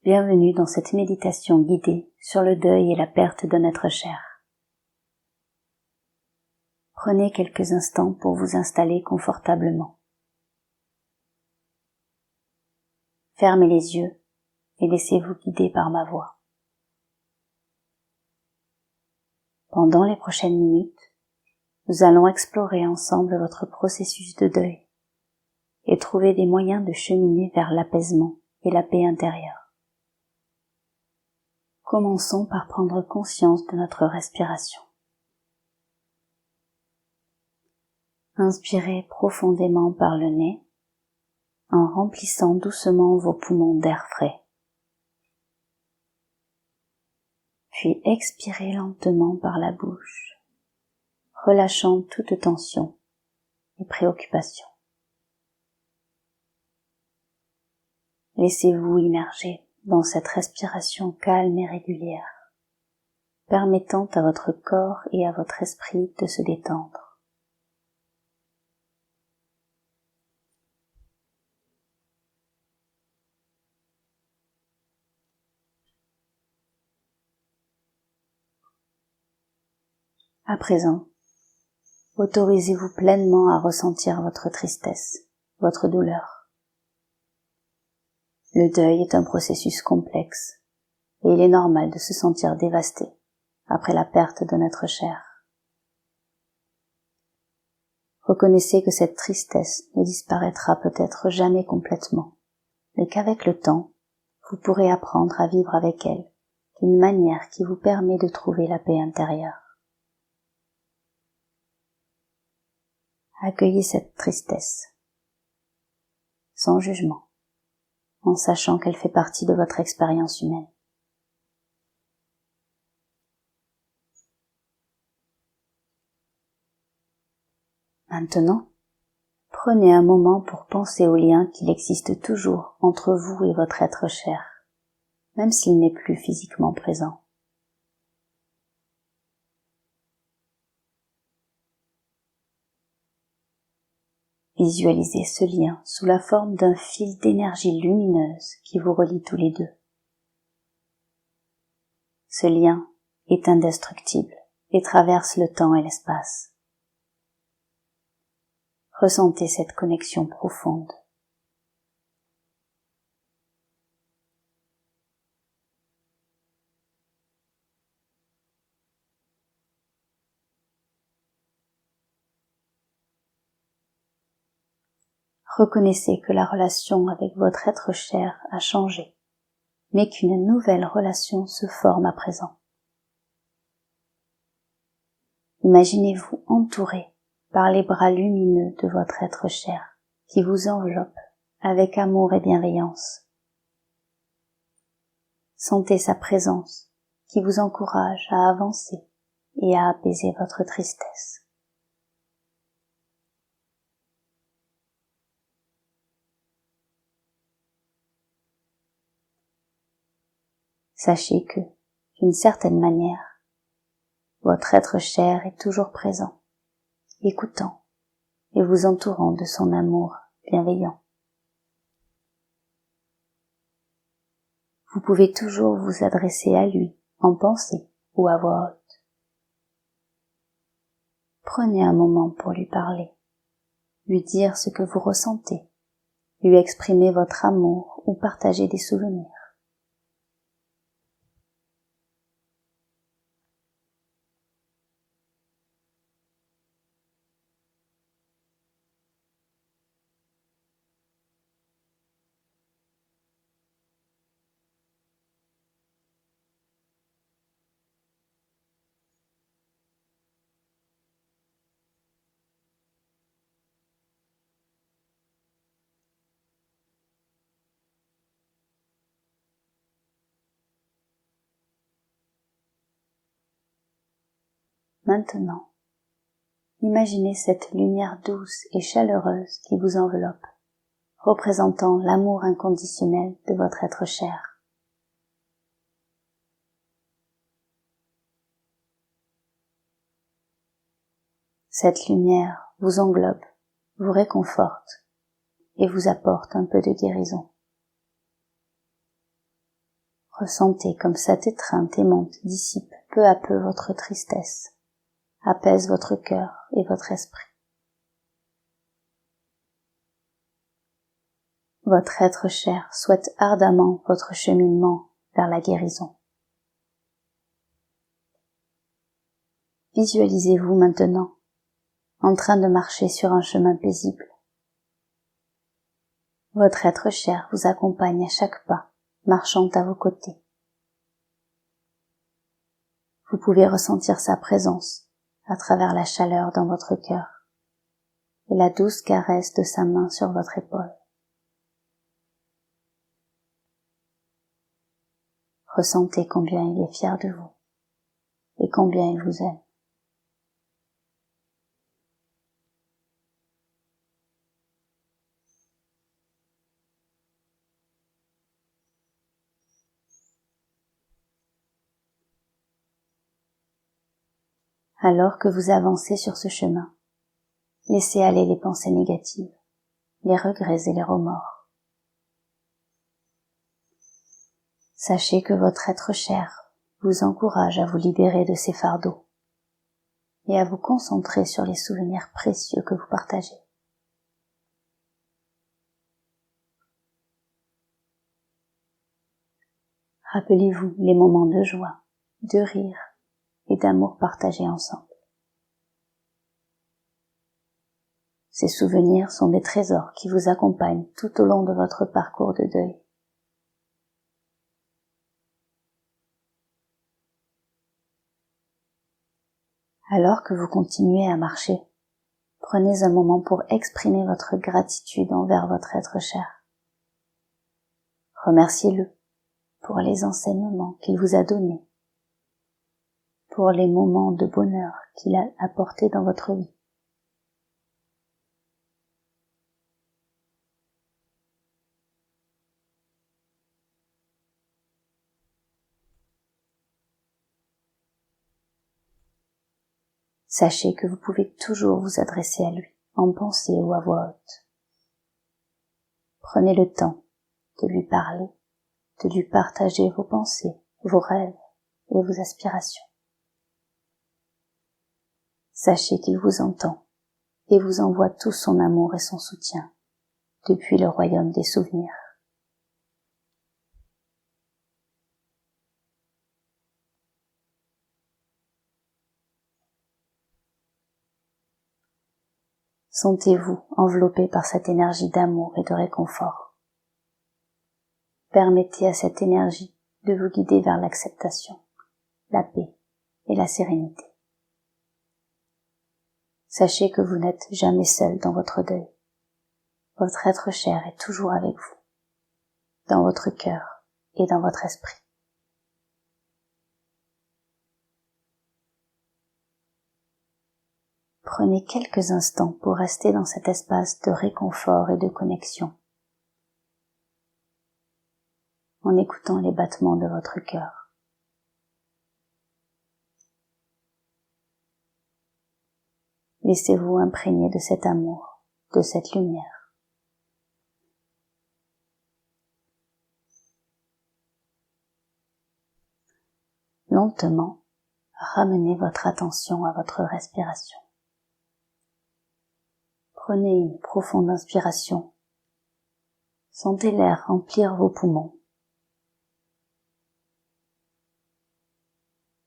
Bienvenue dans cette méditation guidée sur le deuil et la perte d'un être cher. Prenez quelques instants pour vous installer confortablement. Fermez les yeux et laissez-vous guider par ma voix. Pendant les prochaines minutes, nous allons explorer ensemble votre processus de deuil et trouver des moyens de cheminer vers l'apaisement et la paix intérieure. Commençons par prendre conscience de notre respiration. Inspirez profondément par le nez en remplissant doucement vos poumons d'air frais. Puis expirez lentement par la bouche, relâchant toute tension et préoccupation. Laissez-vous immerger dans cette respiration calme et régulière, permettant à votre corps et à votre esprit de se détendre. À présent, autorisez-vous pleinement à ressentir votre tristesse, votre douleur. Le deuil est un processus complexe et il est normal de se sentir dévasté après la perte d'un être cher. Reconnaissez que cette tristesse ne disparaîtra peut-être jamais complètement, mais qu'avec le temps, vous pourrez apprendre à vivre avec elle d'une manière qui vous permet de trouver la paix intérieure. Accueillez cette tristesse, sans jugement, en sachant qu'elle fait partie de votre expérience humaine. Maintenant, prenez un moment pour penser au lien qu'il existe toujours entre vous et votre être cher, même s'il n'est plus physiquement présent. Visualisez ce lien sous la forme d'un fil d'énergie lumineuse qui vous relie tous les deux. Ce lien est indestructible et traverse le temps et l'espace. Ressentez cette connexion profonde. Reconnaissez que la relation avec votre être cher a changé, mais qu'une nouvelle relation se forme à présent. Imaginez-vous entouré par les bras lumineux de votre être cher qui vous enveloppe avec amour et bienveillance. Sentez sa présence qui vous encourage à avancer et à apaiser votre tristesse. Sachez que, d'une certaine manière, votre être cher est toujours présent, écoutant et vous entourant de son amour bienveillant. Vous pouvez toujours vous adresser à lui en pensée ou à voix haute. Prenez un moment pour lui parler, lui dire ce que vous ressentez, lui exprimer votre amour ou partager des souvenirs. Maintenant, imaginez cette lumière douce et chaleureuse qui vous enveloppe, représentant l'amour inconditionnel de votre être cher. Cette lumière vous englobe, vous réconforte et vous apporte un peu de guérison. Ressentez comme cette étreinte aimante dissipe peu à peu votre tristesse, apaise votre cœur et votre esprit. Votre être cher souhaite ardemment votre cheminement vers la guérison. Visualisez-vous maintenant en train de marcher sur un chemin paisible. Votre être cher vous accompagne à chaque pas, marchant à vos côtés. Vous pouvez ressentir sa présence à travers la chaleur dans votre cœur et la douce caresse de sa main sur votre épaule. Ressentez combien il est fier de vous et combien il vous aime. Alors que vous avancez sur ce chemin, laissez aller les pensées négatives, les regrets et les remords. Sachez que votre être cher vous encourage à vous libérer de ces fardeaux et à vous concentrer sur les souvenirs précieux que vous partagez. Rappelez-vous les moments de joie, de rire et d'amour partagés ensemble. Ces souvenirs sont des trésors qui vous accompagnent tout au long de votre parcours de deuil. Alors que vous continuez à marcher, prenez un moment pour exprimer votre gratitude envers votre être cher. Remerciez-le pour les enseignements qu'il vous a donnés, pour les moments de bonheur qu'il a apportés dans votre vie. Sachez que vous pouvez toujours vous adresser à lui, en pensée ou à voix haute. Prenez le temps de lui parler, de lui partager vos pensées, vos rêves et vos aspirations. Sachez qu'il vous entend et vous envoie tout son amour et son soutien depuis le royaume des souvenirs. Sentez-vous enveloppé par cette énergie d'amour et de réconfort. Permettez à cette énergie de vous guider vers l'acceptation, la paix et la sérénité. Sachez que vous n'êtes jamais seul dans votre deuil. Votre être cher est toujours avec vous, dans votre cœur et dans votre esprit. Prenez quelques instants pour rester dans cet espace de réconfort et de connexion, en écoutant les battements de votre cœur. Laissez-vous imprégner de cet amour, de cette lumière. Lentement, ramenez votre attention à votre respiration. Prenez une profonde inspiration. Sentez l'air remplir vos poumons.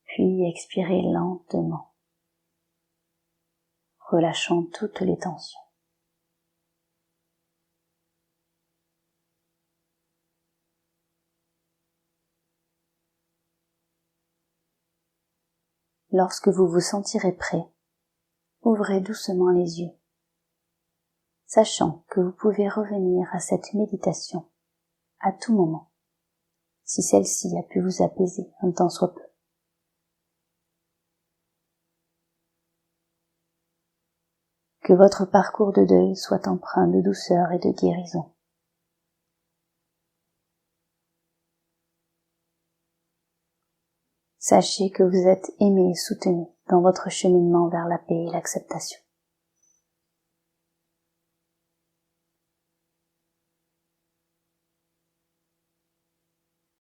Puis expirez lentement, relâchant toutes les tensions. Lorsque vous vous sentirez prêt, ouvrez doucement les yeux, sachant que vous pouvez revenir à cette méditation à tout moment, si celle-ci a pu vous apaiser un tant soit peu. Que votre parcours de deuil soit empreint de douceur et de guérison. Sachez que vous êtes aimé et soutenu dans votre cheminement vers la paix et l'acceptation.